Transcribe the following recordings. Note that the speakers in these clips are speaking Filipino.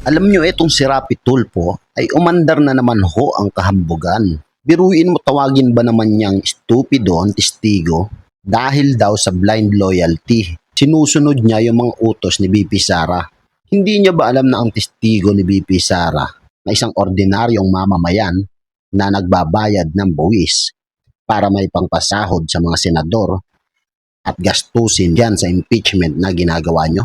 Alam nyo, itong si Rapi Tulfo ay umandar na naman ho ang kahambugan. Biruin mo, tawagin ba naman niyang stupido ang testigo dahil daw sa blind loyalty. Sinusunod niya yung mga utos ni BP Sara. Hindi niya ba alam na ang testigo ni BP Sara na isang ordinaryong mamamayan na nagbabayad ng buwis para may pangpasahod sa mga senador at gastusin diyan sa impeachment na ginagawa nyo?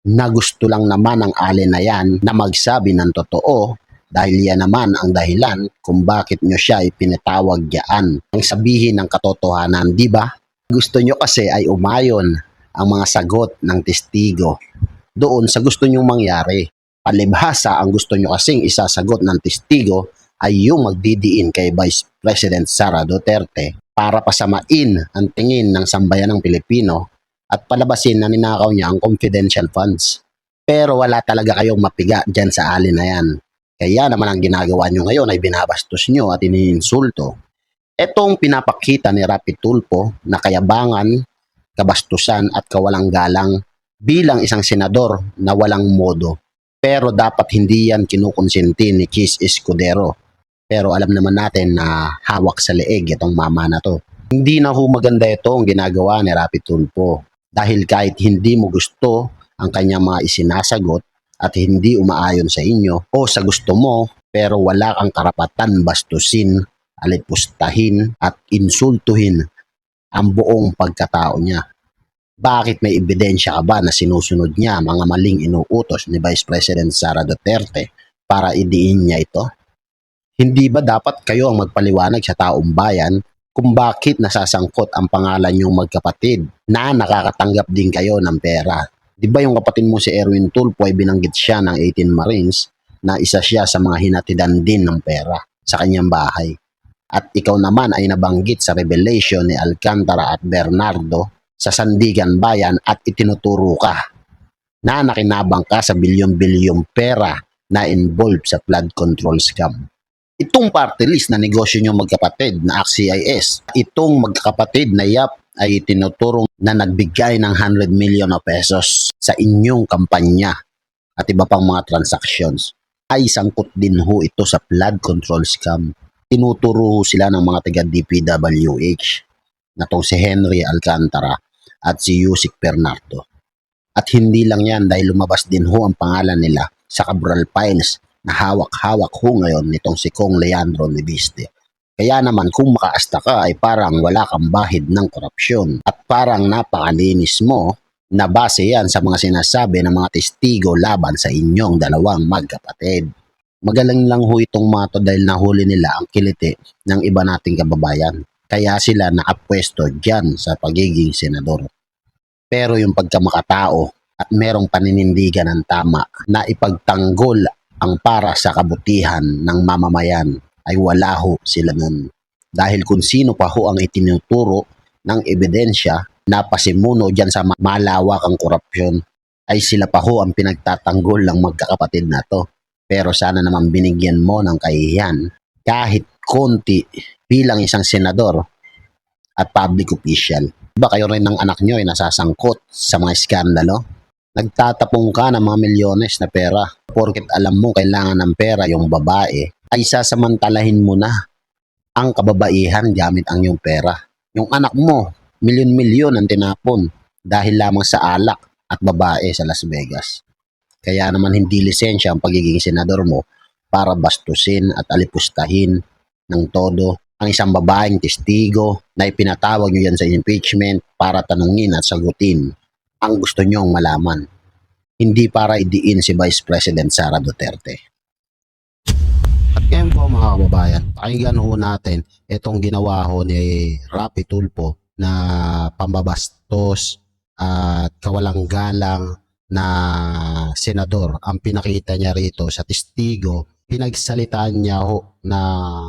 Na gusto lang naman ng alin na yan na magsabi ng totoo dahil yan naman ang dahilan kung bakit nyo siya ipinatawag diyan. Ang sabihin ng katotohanan, di ba? Gusto nyo kasi ay umayon ang mga sagot ng testigo doon sa gusto nyong mangyari. Palibhasa, ang gusto nyo kasing isasagot ng testigo ay yung magdidiin kay Vice President Sara Duterte para pasamain ang tingin ng sambayan ng Pilipino at palabasin na ninakaw niya ang confidential funds. Pero wala talaga kayong mapiga dyan sa alin na yan. Kaya naman ang ginagawa nyo ngayon ay binabastos nyo at iniinsulto. Etong pinapakita ni Rapi Tulfo na kayabangan, kabastusan at kawalang galang bilang isang senador na walang modo. Pero dapat hindi yan kinukonsinti ni Chis Escudero. Pero alam naman natin na hawak sa leeg itong mama na to. Hindi na ho maganda ito ang ginagawa ni Rapi Tulfo. Dahil kahit hindi mo gusto ang kanyang mga isinasagot at hindi umaayon sa inyo o sa gusto mo, pero wala kang karapatan bastusin, alipustahin at insultuhin ang buong pagkatao niya. Bakit may ebidensya ka ba na sinusunod niya mga maling inuutos ni Vice President Sara Duterte para idiin niya ito? Hindi ba dapat kayo ang magpaliwanag sa taong bayan kung bakit nasasangkot ang pangalan niyong magkapatid na nakakatanggap din kayo ng pera? Di ba yung kapatid mo si Erwin Tulfo ay binanggit siya ng 18 Marines na isa siya sa mga hinatidan din ng pera sa kanyang bahay? At ikaw naman ay nabanggit sa revelation ni Alcantara at Bernardo sa Sandigan Bayan at itinuturo ka na nakinabang ka sa bilyon-bilyong pera na involved sa flood control scam. Itong party list na negosyo nyo magkapatid na ACT-CIS, itong magkakapatid na YAP ay tinuturong na nagbigay ng 100 million pesos sa inyong kampanya at iba pang mga transactions. Ay sangkot din ho ito sa flood control scam. Tinuturo ho sila ng mga taga DPWH na tong si Henry Alcantara at si Yusik Bernardo. At hindi lang yan dahil lumabas din ho ang pangalan nila sa Cabral Files na hawak-hawak ho ngayon nitong si Kong Leandro Nibiste. Kaya naman kung makaasta ka ay parang wala kang bahid ng korupsyon at parang napakalinis mo na base yan sa mga sinasabi ng mga testigo laban sa inyong dalawang magkapatid. Magaling lang ho itong mga to dahil nahuli nila ang kiliti ng iba nating kababayan. Kaya sila nakapwesto dyan sa pagiging senador. Pero yung pagkamakatao at merong paninindigan ng tama na ipagtanggol ang para sa kabutihan ng mamamayan ay wala ho sila nun. Dahil kung sino pa ho ang itinuturo ng ebidensya na pasimuno dyan sa malawakang korupsyon ay sila pa ho ang pinagtatanggol ng magkakapatid na to. Pero sana naman binigyan mo ng kahihiyan kahit konti bilang isang senador at public official. Diba kayo rin ng anak nyo ay nasasangkot sa mga skandalo? Nagtatapong ka ng mga milyones na pera porket alam mo kailangan ng pera yung babae ay sasamantalahin mo na ang kababaihan gamit ang yung pera. Yung anak mo, milyon-milyon ang tinapon dahil lamang sa alak at babae sa Las Vegas. Kaya naman hindi lisensya ang pagiging senador mo para bastusin at alipustahin ng todo ang isang babaeng testigo na ipinatawag nyo yan sa impeachment para tanungin at sagutin ang gusto nyong malaman. Hindi para idiin si Vice President Sara Duterte. At ngayon po mga kababayan, pakinggan ho natin itong ginawa ho ni Rapi Tulfo na pambabastos at kawalang galang na senador. Ang pinakita niya rito sa testigo, pinagsalitaan niya ho na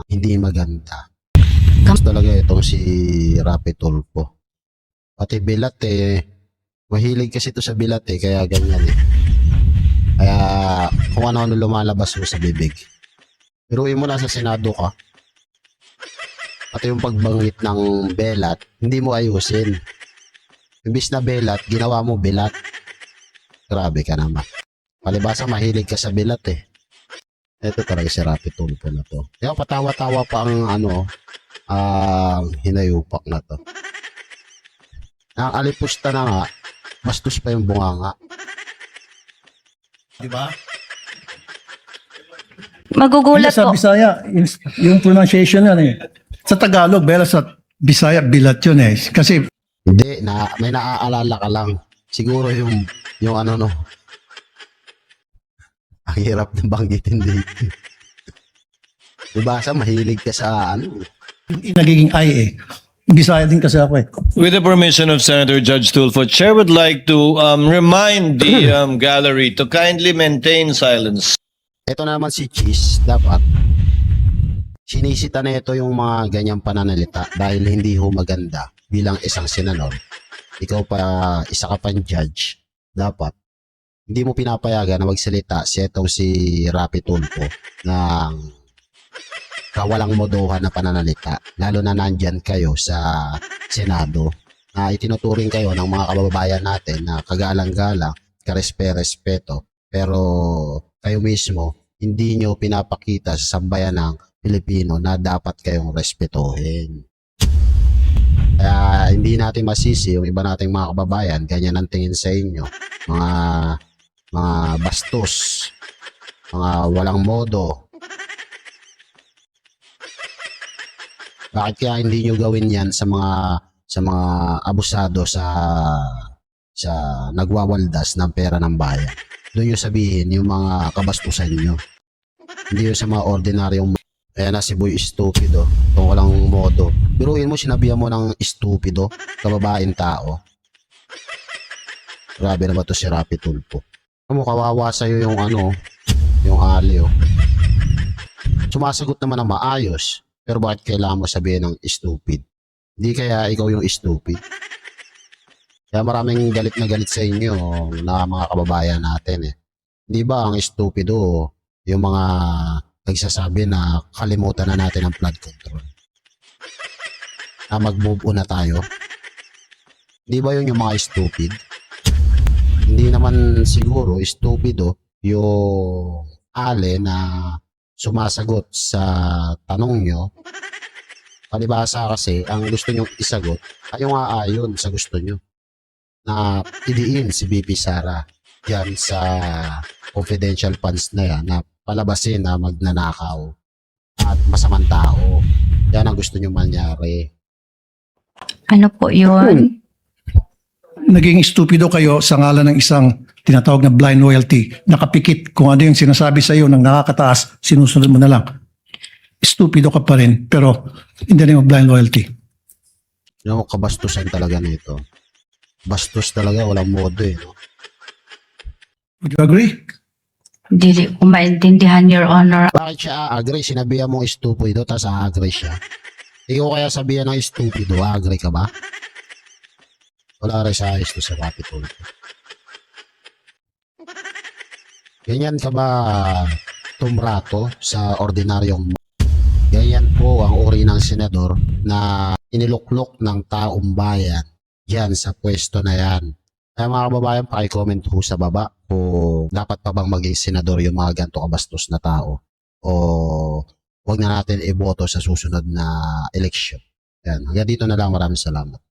hindi maganda. Gusto talaga itong si Rapi Tulfo. Pati bilat mahilig kasi ito sa bilat kaya ganyan Kaya kung ano lumalabas mo sa bibig. Biruin mo nasa Senado ka. Pati yung pagbanggit ng belat, hindi mo ayusin. Imbis na belat, ginawa mo belat. Grabe ka naman. Palibasa mahilig ka sa bilat eh. Ito talaga si Rapi Tulfo na to. Kaya patawa-tawa pa ang hinayupak na to. Ang alipusta na nga, bastos pa yung bunganga. Di ba? Magugulat Sa po. Bisaya, yung pronunciation yan eh. Sa Tagalog, pero sa Bisaya, bilat yun eh. Kasi Hindi, may naaalala ka lang. Siguro yung ano no. Ang hirap na banggitin dito. Diba sa mahilig ka sa nagiging ay eh. Bisaya din kasi ako eh. With the permission of Senator Judge Tulfo, Chair would like to remind the gallery to kindly maintain silence. Ito naman si Cheese, dapat sinisita na ito yung mga ganyang pananalita dahil hindi ho maganda bilang isang senador. Ikaw pa, isa ka pang judge, dapat hindi mo pinapayagan na magsalita si Rapi Tulfo ng kawalang modohan na pananalita, lalo na nandyan kayo sa Senado na itinuturing kayo ng mga kababayan natin na kagalang-galang, karespe-respeto, pero kayo mismo hindi nyo pinapakita sa sambayan ng Pilipino na dapat kayong respetuhin. Kaya hindi natin masisi yung iba nating mga kababayan, ganyan ang tingin sa inyo, mga bastos, mga walang modo. Bakit kaya hindi nyo gawin yan sa mga abusado sa nagwawaldas ng pera ng bayan? Doon nyo sabihin yung mga kabastusan nyo. Hindi yung sa mga ordinaryong ayan na si Boy Stupido, kung walang modo. Biruin mo, sinabihan mo ng stupido, kababaeng tao. Grabe na ba to si Rapi Tulfo? Ano, kawawa sa'yo yung yung aliyo. Sumasagot naman ng maayos, pero bakit kailangan mo sabihin ng stupid? Hindi kaya ikaw yung stupid? Kaya maraming galit na galit sa inyo na mga kababayan natin eh. Di ba ang stupido, yung mga nagsasabi na kalimutan na natin ang flood control. Na mag-move on na tayo. Di ba yun yung mga stupid? Hindi naman siguro stupido yung ale na sumasagot sa tanong nyo. Palibasa kasi, ang gusto nyo isagot ay yung aayon sa gusto nyo. Na idiin si BP Sara yan sa confidential funds na yan na palabasin na magnanakaw at masamang tao. Yan ang gusto nyo mangyari. Ano po yun? Naging stupido kayo sa ngalan ng isang tinatawag na blind loyalty. Nakapikit kung ano yung sinasabi sa iyo ng nakakataas, sinusunod mo na lang. Stupido ka pa rin, pero in the name of blind loyalty. Yung kabastusan talaga nito. Bastos talaga, walang modo eh. No? Would you agree? Hindi ko maintindihan, Your Honor. Bakit siya agree? Sinabihan mo stupido, tapos agree siya. Ikaw kaya sabihan ng stupido, agree ka ba? Wala rin sa ayos to sa Rapi Tulfo. Ganyan ka ba tumrato sa ordinaryong ganyan po ang uri ng senador na iniluklok ng taong bayan yan sa pwesto na yan. Kaya mga kababayan, paki-comment po sa baba kung dapat pa bang maging senador yung mga ganito kabastos na tao o wag na natin iboto sa susunod na eleksyon. Yan. Hanggang dito na lang. Maraming salamat.